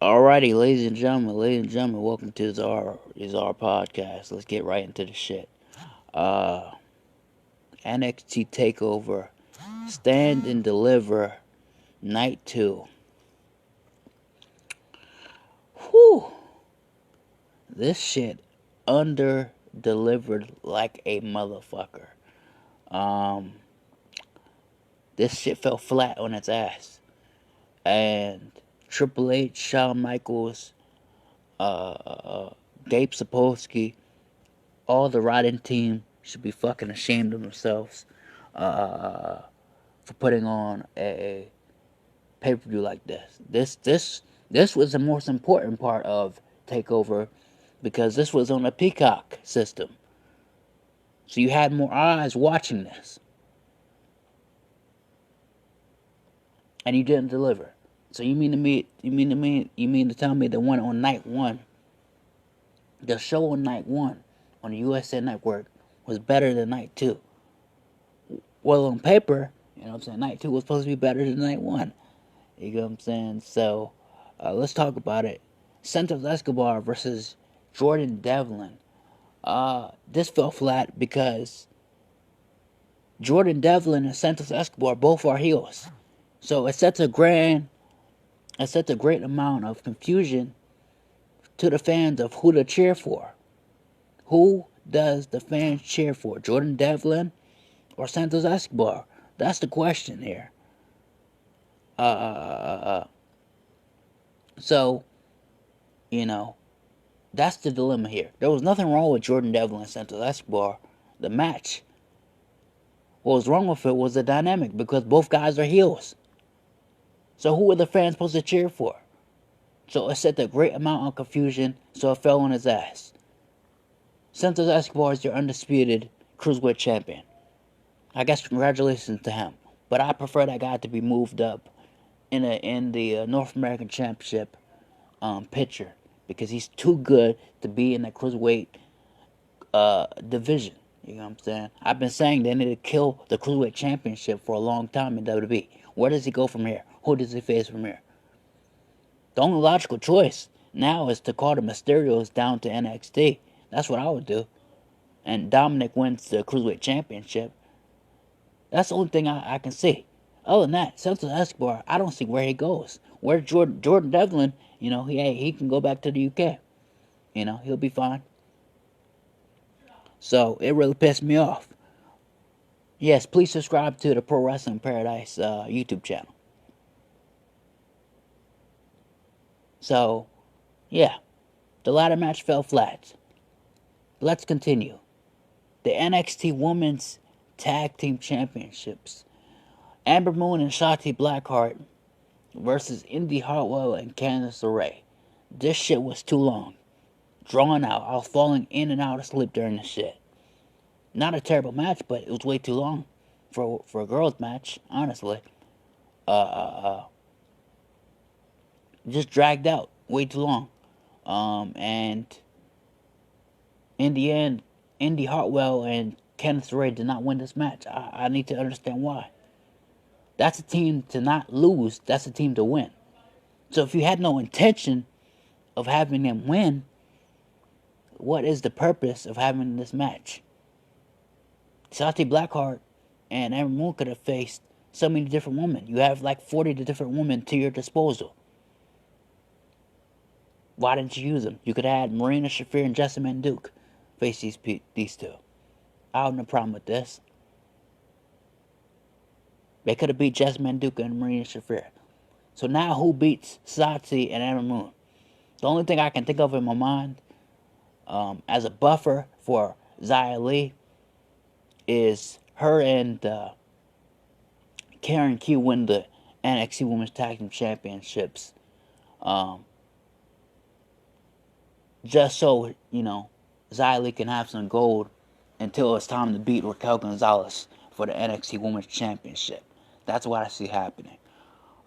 Alrighty, ladies and gentlemen, welcome to Yazar Podcast. Let's get right into the shit. Uh, NXT Takeover, Stand and Deliver, Night 2. Whew! This shit under-delivered like a motherfucker. This shit fell flat on its ass. And Triple H, Shawn Michaels, Gabe Sapolsky, all the Rotten team should be fucking ashamed of themselves for putting on a pay-per-view like this. This was the most important part of Takeover because this was on a Peacock system. So you had more eyes watching this. And you didn't deliver. So you mean to tell me the one on night one, the show on night one on the USA Network was better than night two? Well, on paper, you know what I'm saying, night two was supposed to be better than night one. You know what I'm saying? So, let's talk about it. Santos Escobar versus Jordan Devlin. This fell flat because Jordan Devlin and Santos Escobar both are heels. So it sets a great amount of confusion to the fans of who to cheer for. Who does the fans cheer for? Jordan Devlin or Santos Escobar? That's the question here. So, you know, that's the dilemma here. There was nothing wrong with Jordan Devlin and Santos Escobar, the match. What was wrong with it was the dynamic because both guys are heels. So who were the fans supposed to cheer for? So it set a great amount of confusion, so it fell on his ass. Santos Escobar is your undisputed Cruiserweight Champion. I guess congratulations to him. But I prefer that guy to be moved up in the North American Championship picture because he's too good to be in the Cruiserweight division. You know what I'm saying? I've been saying they need to kill the Cruiserweight Championship for a long time in WWE. Where does he go from here? Who does he face from here? The only logical choice now is to call the Mysterios down to NXT. That's what I would do. And Dominic wins the Cruiserweight Championship. That's the only thing I can see. Other than that, Santos Escobar, I don't see where he goes. Where Jordan Devlin, you know, he can go back to the UK. You know, he'll be fine. So, it really pissed me off. Yes, please subscribe to the Pro Wrestling Paradise YouTube channel. So, yeah, the ladder match fell flat. Let's continue. The NXT Women's Tag Team Championships. Amber Moon and Shotzi Blackheart versus Indy Hartwell and Candice LeRae. This shit was too long. Drawn out. I was falling in and out of sleep during this shit. Not a terrible match, but it was way too long for a girls' match, honestly. Just dragged out way too long. And in the end, Indy Hartwell and Candice LeRae did not win this match. I need to understand why. That's a team to not lose. That's a team to win. So if you had no intention of having them win, what is the purpose of having this match? Shotzi Blackheart and Amber Moon could have faced so many different women. You have like 40 different women to your disposal. Why didn't you use them? You could have had Marina Shafir and Jessamine Duke face these two. I have no problem with this. They could have beat Jessamine Duke and Marina Shafir. So now who beats Shotzi and Amber Moon? The only thing I can think of in my mind as a buffer for Xia Li is her and Karen Q win the NXT Women's Tag Team Championships. Just so, you know, Xia Li can have some gold until it's time to beat Raquel Gonzalez for the NXT Women's Championship. That's what I see happening.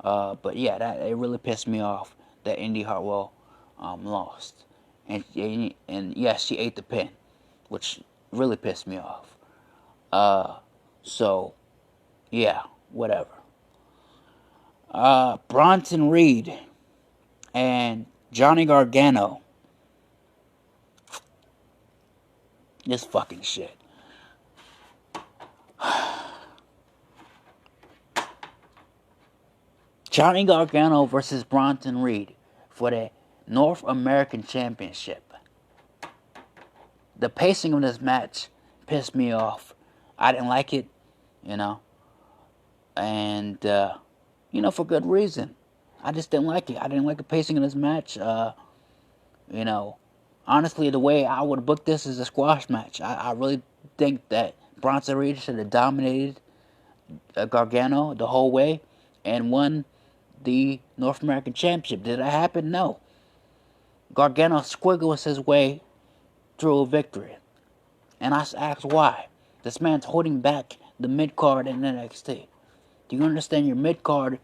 But yeah, it really pissed me off that Indy Hartwell lost. And yes, she ate the pin, which really pissed me off. So, yeah, whatever. Bronson Reed and Johnny Gargano. This fucking shit. Johnny Gargano versus Bronson Reed for the North American Championship. The pacing of this match pissed me off. I didn't like it, you know. And, for good reason. I just didn't like it. I didn't like the pacing of this match. Honestly, the way I would book this is a squash match. I really think that Bronson Reed should have dominated Gargano the whole way and won the North American Championship. Did that happen? No. Gargano squiggles his way through a victory. And I asked why. This man's holding back the mid-card in NXT. Do you understand your mid-card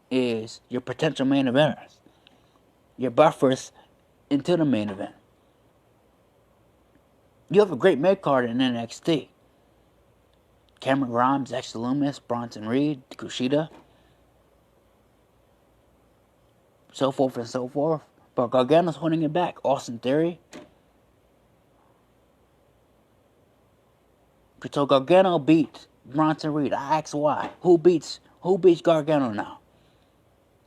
is your potential main eventers? Your buffers into the main event. You have a great mid-card in NXT. Cameron Grimes, Dexter Lumis, Bronson Reed, Kushida. So forth and so forth. But Gargano's holding it back. Austin Theory. So Gargano beat Bronson Reed. I asked why. Who beats Gargano now?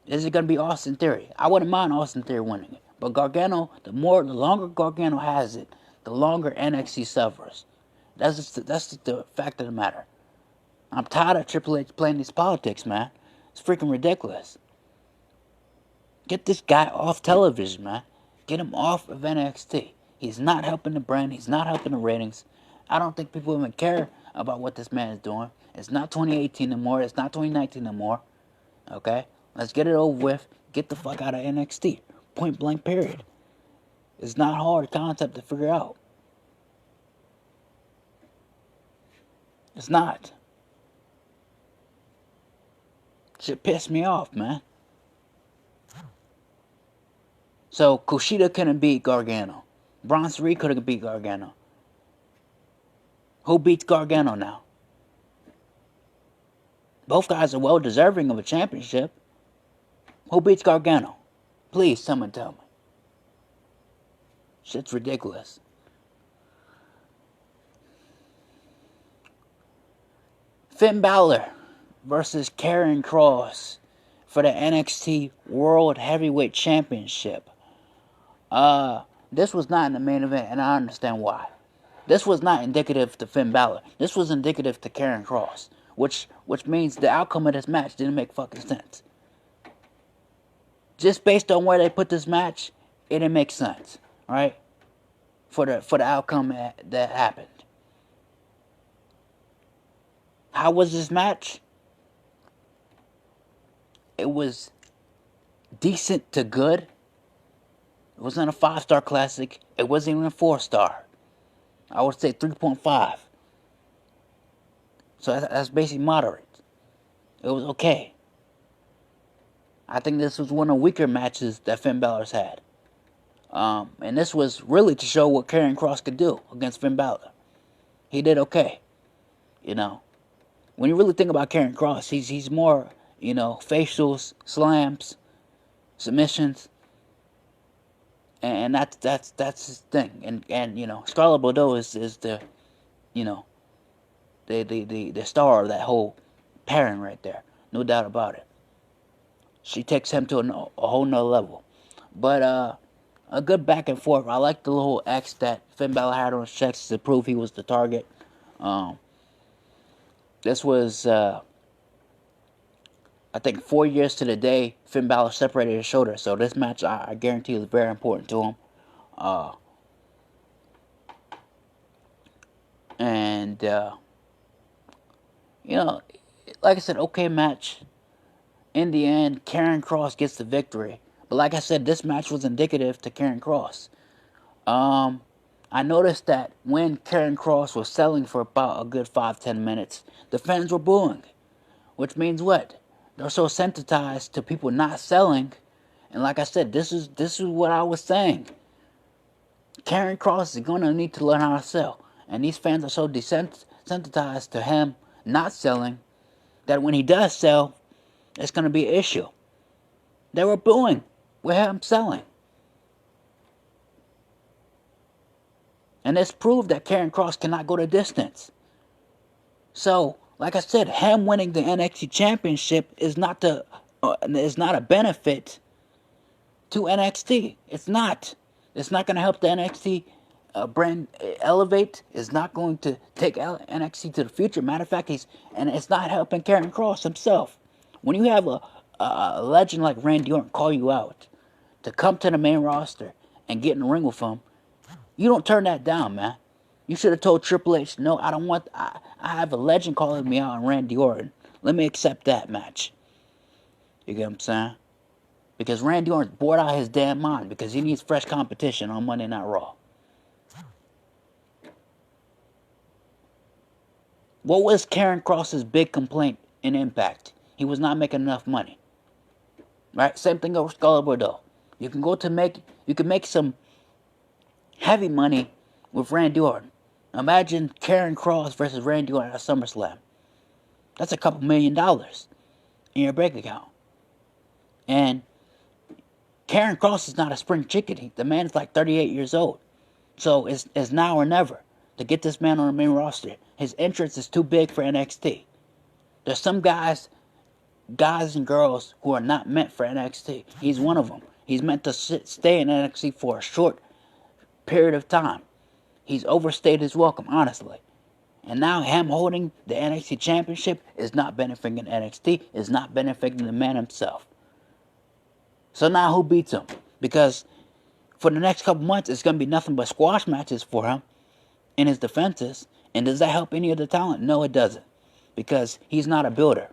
Is it going to be Austin Theory? I wouldn't mind Austin Theory winning it. But Gargano, the longer Gargano has it, the longer NXT suffers. That's just the fact of the matter. I'm tired of Triple H playing these politics, man. It's freaking ridiculous. Get this guy off television, man. Get him off of NXT. He's not helping the brand. He's not helping the ratings. I don't think people even care about what this man is doing. It's not 2018 anymore. It's not 2019 anymore. Okay? Let's get it over with. Get the fuck out of NXT. Point blank period. It's not hard concept to figure out. It's not. Shit pissed me off, man. So Kushida couldn't beat Gargano. Bronson Reed couldn't beat Gargano. Who beats Gargano now? Both guys are well deserving of a championship. Who beats Gargano? Please, someone tell me. Shit's ridiculous. Finn Balor versus Karrion Kross for the NXT World Heavyweight Championship. This was not in the main event, and I understand why. This was not indicative to Finn Balor. This was indicative to Karrion Kross, which means the outcome of this match didn't make fucking sense. Just based on where they put this match, it didn't make sense, right? For the outcome that happened. How was this match? It was decent to good. It wasn't a 5-star classic. It wasn't even a 4-star. I would say 3.5. So that's basically moderate. It was okay. I think this was one of the weaker matches that Finn Balor's had. And this was really to show what Karrion Kross could do against Finn Balor. He did okay. When you really think about Karrion Kross, he's more, facials, slams, submissions. And that's his thing. And Scarlett Bordeaux is the the star of that whole pairing right there. No doubt about it. She takes him to a whole nother level. But a good back and forth. I like the little X that Finn Balor had on his chest to prove he was the target. This was I think 4 years to the day Finn Balor separated his shoulder. So this match, I guarantee, was very important to him. Like I said, okay match. In the end, Karrion Kross gets the victory. But like I said, this match was indicative to Karrion Kross. I noticed that when Karrion Kross was selling for about a good 5-10 minutes, the fans were booing. Which means what? They're so sensitized to people not selling. And like I said, this is what I was saying. Karrion Kross is going to need to learn how to sell. And these fans are so desensitized to him not selling that when he does sell, it's going to be an issue. They were booing. with him selling. And it's proved that Karrion Kross cannot go the distance. So, like I said, him winning the NXT Championship is not a benefit to NXT. It's not. It's not going to help the NXT brand elevate. It's not going to take NXT to the future. Matter of fact, it's not helping Karrion Kross himself. When you have a legend like Randy Orton call you out to come to the main roster and get in the ring with him, you don't turn that down, man. You should have told Triple H, no, I don't want. I have a legend calling me out on Randy Orton. Let me accept that match. You get what I'm saying? Because Randy Orton's bored out his damn mind because he needs fresh competition on Monday Night Raw. What was Karrion Kross's big complaint in Impact? He was not making enough money. Right? Same thing over Scarlett Bordeaux. You can make some heavy money with Randy Orton. Imagine Karrion Kross versus Randy Orton at SummerSlam. That's a couple $1 million in your bank account. And Karrion Kross is not a spring chicken. The man is like 38 years old. So it's now or never to get this man on the main roster. His entrance is too big for NXT. There's some guys and girls who are not meant for NXT. He's one of them. He's meant to stay in NXT for a short period of time. He's overstayed his welcome, honestly. And now him holding the NXT Championship is not benefiting NXT, is not benefiting the man himself. So now who beats him? Because for the next couple months, it's going to be nothing but squash matches for him in his defenses. And does that help any of the talent? No, it doesn't. Because he's not a builder.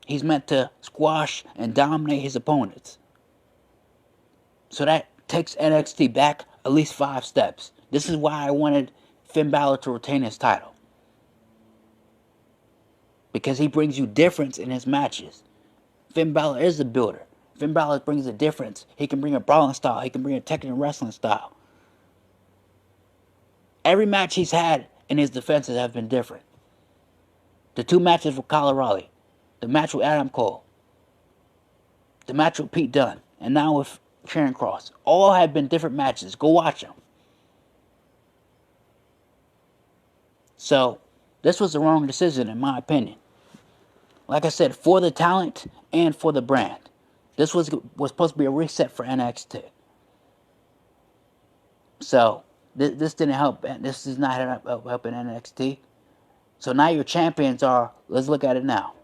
He's meant to squash and dominate his opponents. So that takes NXT back at least 5 steps. This is why I wanted Finn Balor to retain his title. Because he brings you difference in his matches. Finn Balor is a builder. Finn Balor brings a difference. He can bring a brawling style. He can bring a technical wrestling style. Every match he's had in his defenses have been different. The 2 matches with Kyle O'Reilly. The match with Adam Cole. The match with Pete Dunne. And now with Karrion Kross. All have been different matches. Go watch them. So, this was the wrong decision in my opinion. Like I said, for the talent and for the brand. This was supposed to be a reset for NXT. So, this didn't help. This is not helping NXT. So now your champions are, let's look at it now.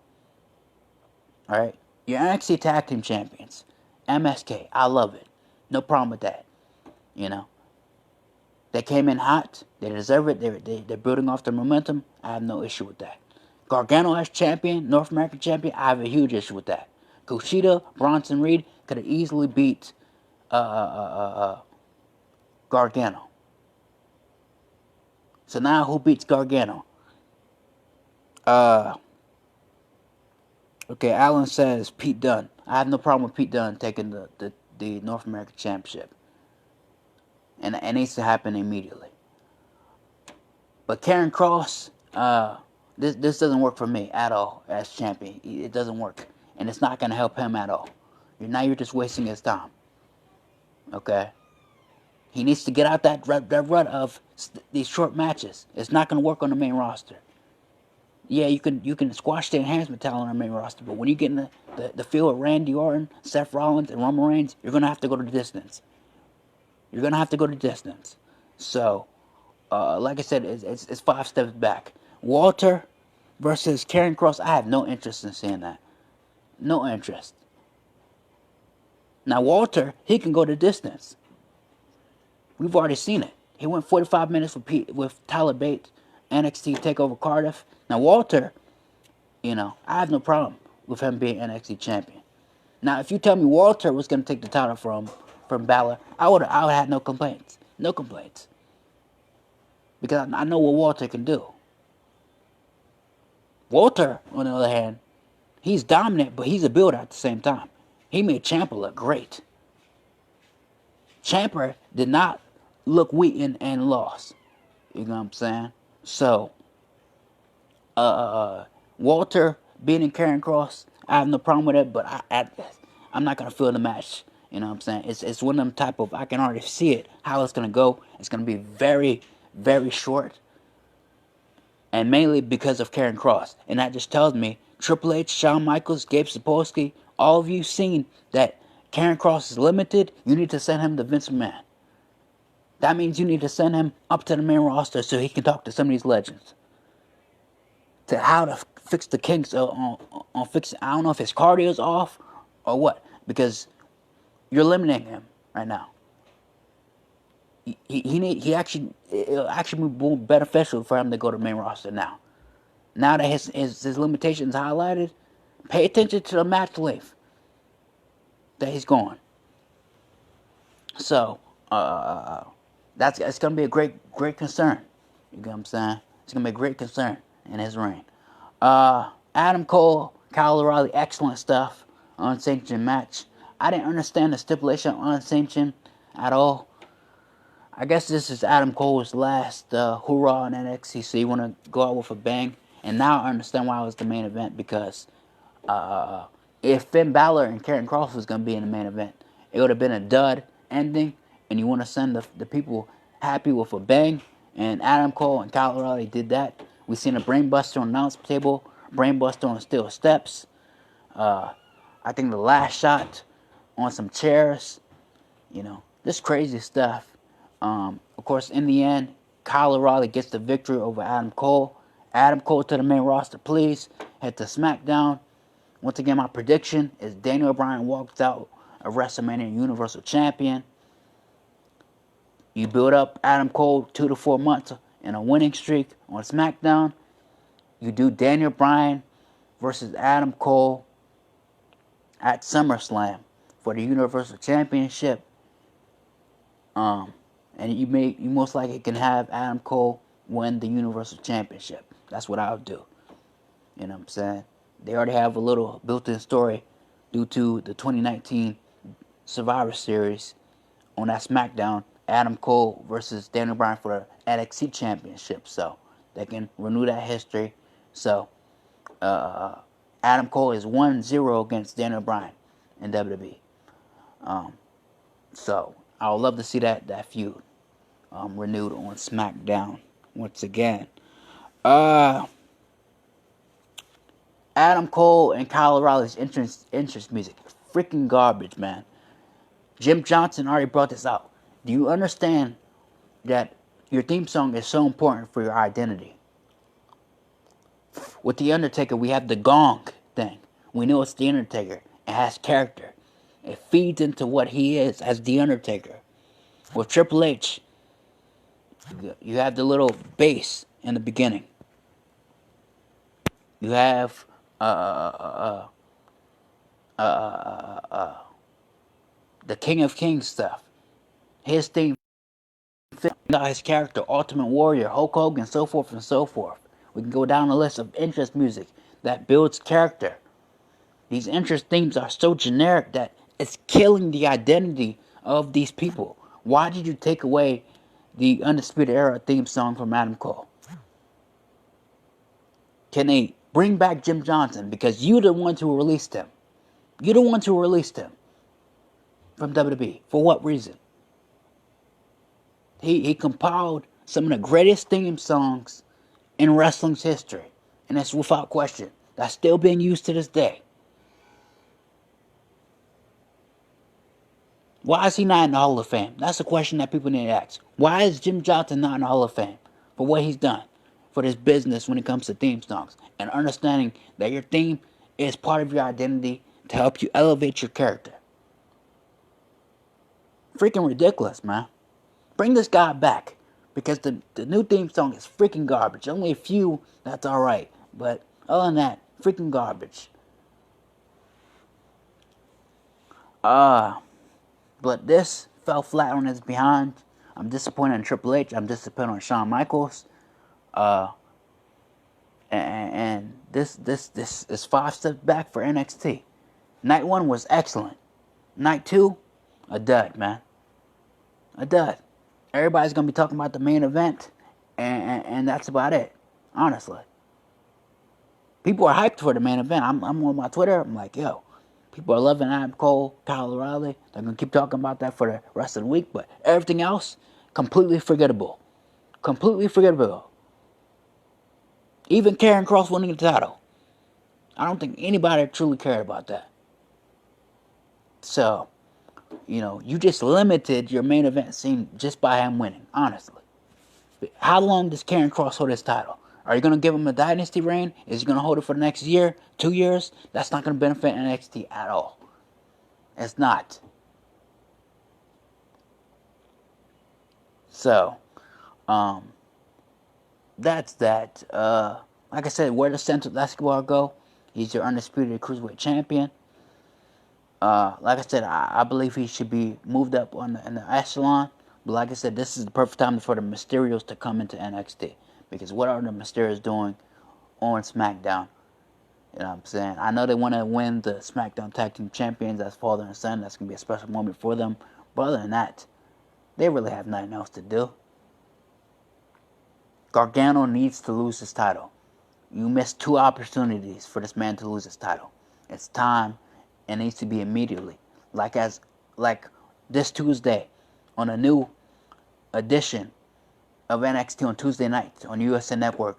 Alright? Your NXT Tag Team Champions. MSK. I love it. No problem with that. You know? They came in hot. They deserve it. They're building off their momentum. I have no issue with that. Gargano as champion, North American champion, I have a huge issue with that. Kushida, Bronson Reed could have easily beat Gargano. So now who beats Gargano? Okay, Alan says Pete Dunne. I have no problem with Pete Dunne taking the North American Championship. And it needs to happen immediately. But Karrion Kross, this doesn't work for me at all as champion. It doesn't work. And it's not going to help him at all. Now you're just wasting his time. Okay? He needs to get out that rut of these short matches. It's not going to work on the main roster. Yeah, you can squash the enhancement talent on the main roster, but when you get in the field of Randy Orton, Seth Rollins, and Roman Reigns, you're going to have to go to the distance. You're going to have to go to distance. So, like I said, it's 5 steps back. Walter versus Karrion Kross, I have no interest in seeing that. No interest. Now, Walter, he can go the distance. We've already seen it. He went 45 minutes with Tyler Bate, NXT Takeover Cardiff. Now, Walter, I have no problem with him being NXT champion. Now, if you tell me Walter was going to take the title from Balor, I would have no complaints. No complaints. Because I know what Walter can do. Walter, on the other hand, he's dominant, but he's a builder at the same time. He made Ciampa look great. Ciampa did not look weak and lost. You know what I'm saying? So, Walter beating Karrion Kross, I have no problem with it, but I'm not going to feel the match You know what I'm saying? It's one of them type of, I can already see it, how it's going to go. It's going to be very, very short. And mainly because of Karrion Kross. And that just tells me, Triple H, Shawn Michaels, Gabe Sapolsky, all of you seen that Karrion Kross is limited, you need to send him to Vince McMahon. That means you need to send him up to the main roster so he can talk to some of these legends. To how to fix the kinks on fixing, I don't know if his cardio's off or what. Because you're eliminating him right now. It'll actually be more beneficial for him to go to the main roster now. Now that his limitations highlighted, pay attention to the match length that he's going. So, it's gonna be a great concern. You get what I'm saying? It's gonna be a great concern in his reign. Adam Cole, Kyle O'Reilly, excellent stuff. Unsanctioned match. I didn't understand the stipulation on unsanctioned at all. I guess this is Adam Cole's last hurrah in NXT, so you want to go out with a bang. And now I understand why it was the main event, because if Finn Balor and Karrion Kross was going to be in the main event, it would have been a dud ending, and you want to send the people happy with a bang. And Adam Cole and Kyle O'Reilly did that. We seen a brainbuster on the announce table, brainbuster on steel steps. I think the last shot on some chairs, this crazy stuff. Of course, in the end, Kyle O'Reilly gets the victory over Adam Cole. Adam Cole to the main roster, please. Head to SmackDown. Once again, my prediction is Daniel Bryan walks out a WrestleMania Universal Champion. You build up Adam Cole 2 to 4 months in a winning streak on SmackDown. You do Daniel Bryan versus Adam Cole at SummerSlam for the Universal Championship. And you most likely can have Adam Cole win the Universal Championship. That's what I would do. You know what I'm saying? They already have a little built-in story due to the 2019 Survivor Series on that SmackDown. Adam Cole versus Daniel Bryan for the NXT Championship. So they can renew that history. So Adam Cole is 1-0 against Daniel Bryan in WWE. So I would love to see that feud renewed on SmackDown once again. Adam Cole and Kyle O'Reilly's entrance music, freaking garbage, man. Jim Johnson already brought this out. Do you understand that your theme song is so important for your identity? With The Undertaker, we have the gong thing. We know it's The Undertaker. It has character. It feeds into what he is as The Undertaker. With Triple H, you have the little bass in the beginning. You have the King of Kings stuff. His theme, his character, Ultimate Warrior, Hulk Hogan, so forth and so forth. We can go down the list of interest music that builds character. These interest themes are so generic that it's killing the identity of these people. Why did you take away the Undisputed Era theme song from Adam Cole? Can they bring back Jim Johnson? Because you're the ones who released him. You're the ones who released him from WWE. For what reason? He compiled some of the greatest theme songs in wrestling's history. And that's without question. That's still being used to this day. Why is he not in the Hall of Fame? That's a question that people need to ask. Why is Jim Johnson not in the Hall of Fame for what he's done for this business when it comes to theme songs? And understanding that your theme is part of your identity to help you elevate your character. Freaking ridiculous, man. Bring this guy back. Because the new theme song is freaking garbage. Only a few that's alright. But other than that, freaking garbage. But this fell flat on his behind. I'm disappointed in Triple H. I'm disappointed on Shawn Michaels. And this is 5 steps back for NXT. Night 1 was excellent. Night 2, a dud, man. A dud. Everybody's going to be talking about the main event. And that's about it. Honestly. People are hyped for the main event. I'm on my Twitter. I'm like, yo. People are loving Adam Cole, Kyle O'Reilly. They're going to keep talking about that for the rest of the week. But everything else, completely forgettable. Completely forgettable. Even Karrion Kross winning the title. I don't think anybody truly cared about that. So, you just limited your main event scene just by him winning, honestly. How long does Karrion Kross hold his title? Are you going to give him a dynasty reign? Is he going to hold it for the next year, 2 years? That's not going to benefit NXT at all. It's not. So, that's that. Like I said, where does Santos Escobar go? He's your Undisputed Cruiserweight Champion. Like I said, I believe he should be moved up in the echelon. But like I said, this is the perfect time for the Mysterios to come into NXT. Because what are the Mysterios doing on SmackDown? You know what I'm saying? I know they want to win the SmackDown Tag Team Champions as father and son. That's going to be a special moment for them. But other than that, they really have nothing else to do. Gargano needs to lose his title. You missed 2 opportunities for this man to lose his title. It's time. It needs to be immediately. Like this Tuesday on a new edition of NXT on Tuesday night on USA Network.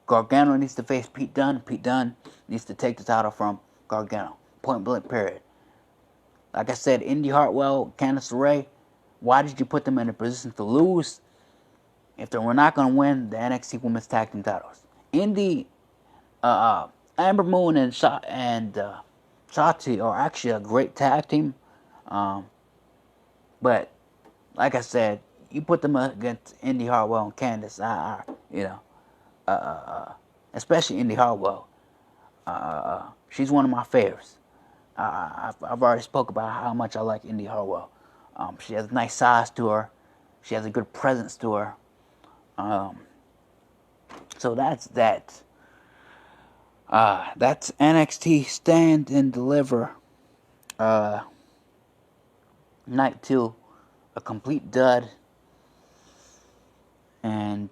Gargano needs to face Pete Dunne. Pete Dunne needs to take the title from Gargano. Point blank period. Like I said, Indy Hartwell, Candice LeRae, why did you put them in a position to lose if they were not going to win the NXT Women's Tag Team titles? Indy, Amber Moon and Shotzi are actually a great tag team. But, like I said, you put them against Indy Hartwell and Candice, especially Indy Hartwell. She's one of my favorites. I've already spoke about how much I like Indy Hartwell. She has a nice size to her. She has a good presence to her. So that's that. That's NXT Stand and Deliver. Night 2, a complete dud. And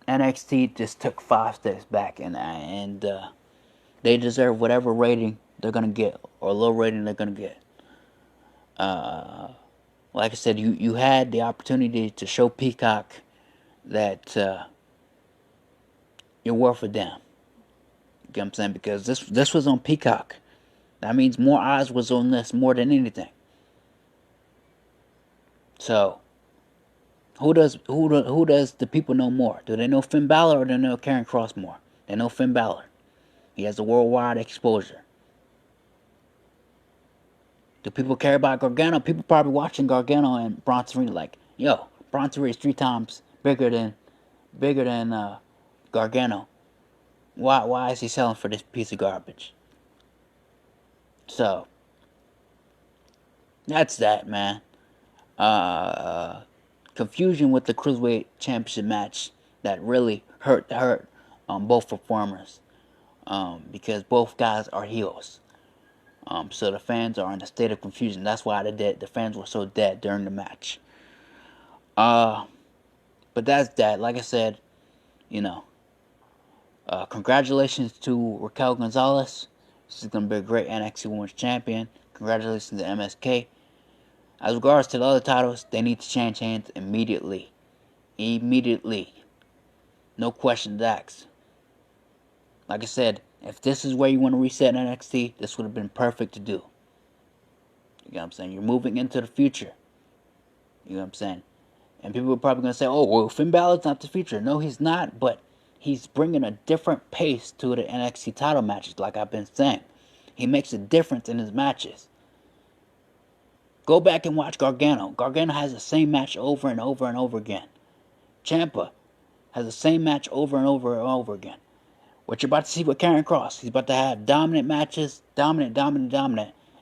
NXT just took 5 steps back, and they deserve whatever rating they're gonna get, or low rating they're gonna get. Like I said, you had the opportunity to show Peacock that you're worth a damn. You get what I'm saying? Because this was on Peacock. That means more eyes was on this more than anything. So, who does the people know more? Do they know Finn Balor or do they know Karrion Kross more? They know Finn Balor. He has a worldwide exposure. Do people care about Gargano? People probably watching Gargano and Bronson Reed like, yo, Bronson Reed is 3 times bigger than Gargano. Why is he selling for this piece of garbage? So, that's that, man. Confusion with the Cruiserweight Championship match that really hurt both performers. Because both guys are heels. So the fans are in a state of confusion. That's why the fans were so dead during the match. But that's that. Like I said, congratulations to Raquel Gonzalez. She's going to be a great NXT Women's Champion. Congratulations to MSK. As regards to the other titles, they need to change hands immediately. Immediately. No questions asked. Like I said, if this is where you want to reset NXT, this would have been perfect to do. You know what I'm saying? You're moving into the future. You know what I'm saying? And people are probably going to say, oh, well, Finn Balor's not the future. No, he's not, but he's bringing a different pace to the NXT title matches, like I've been saying. He makes a difference in his matches. Go back and watch Gargano. Gargano has the same match over and over and over again. Ciampa has the same match over and over and over again. What you're about to see with Karrion Kross, he's about to have dominant matches, dominant.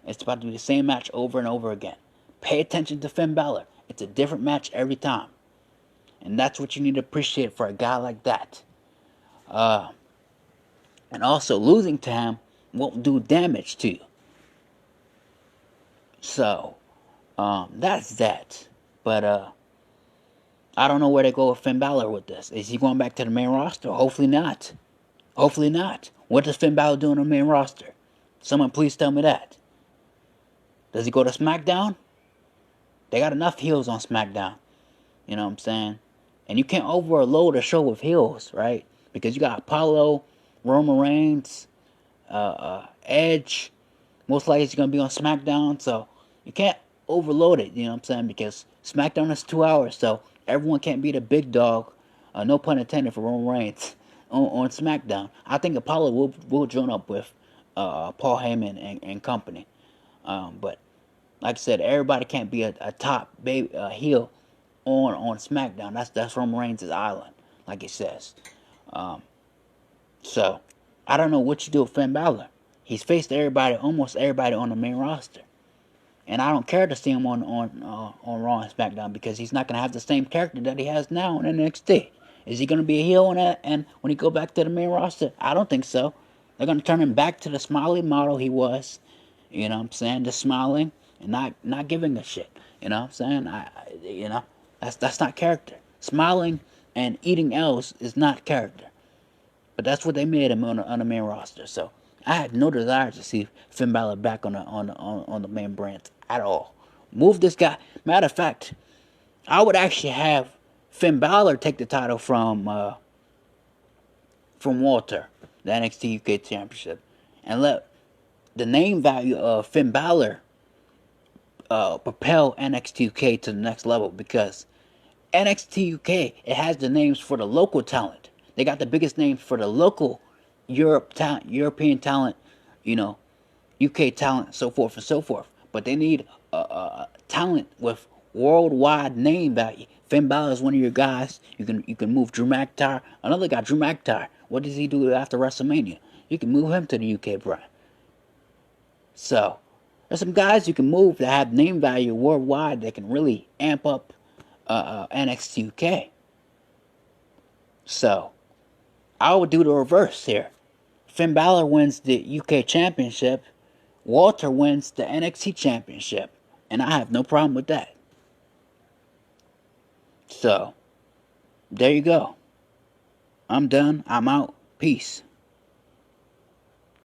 It's about to be the same match over and over again. Pay attention to Finn Balor. It's a different match every time. And that's what you need to appreciate for a guy like that. And also, losing to him won't do damage to you. So, that's that. But, I don't know where to go with Finn Balor with this. Is he going back to the main roster? Hopefully not. Hopefully not. What does Finn Balor do on the main roster? Someone please tell me that. Does he go to SmackDown? They got enough heels on SmackDown. You know what I'm saying? And you can't overload a show with heels, right? Because you got Apollo, Roman Reigns, Edge. Most likely he's going to be on SmackDown. So you can't overload it, you know what I'm saying? Because SmackDown is 2 hours. So everyone can't be the big dog. No pun intended for Roman Reigns on SmackDown. I think Apollo will join up with Paul Heyman and company. But like I said, everybody can't be a top heel on SmackDown. That's Roman Reigns' island, like it says. So I don't know what you do with Finn Balor. He's faced almost everybody on the main roster, and I don't care to see him on Raw and SmackDown because he's not gonna have the same character that he has now in NXT. Is he gonna be a heel on that? And when he go back to the main roster, I don't think so. They're gonna turn him back to the smiley model he was. You know what I'm saying? Just smiling and not giving a shit. You know what I'm saying? That's not character. Smiling and eating L's is not character. But that's what they made him on the main roster. So I had no desire to see Finn Balor back on the main brand at all. Move this guy. Matter of fact, I would actually have Finn Balor take the title from Walter, the NXT UK Championship, and let the name value of Finn Balor propel NXT UK to the next level, because NXT UK, it has the names for the local talent. They got the biggest names for the local European talent, UK talent, so forth and so forth. But they need talent with worldwide name value. Finn Balor is one of your guys. You can move Drew McIntyre. Another guy, Drew McIntyre. What does he do after WrestleMania? You can move him to the UK brand. So there's some guys you can move that have name value worldwide that can really amp up NXT UK. So I would do the reverse here. Finn Balor wins the UK Championship. Walter wins the NXT Championship. And I have no problem with that. So, there you go. I'm done. I'm out. Peace.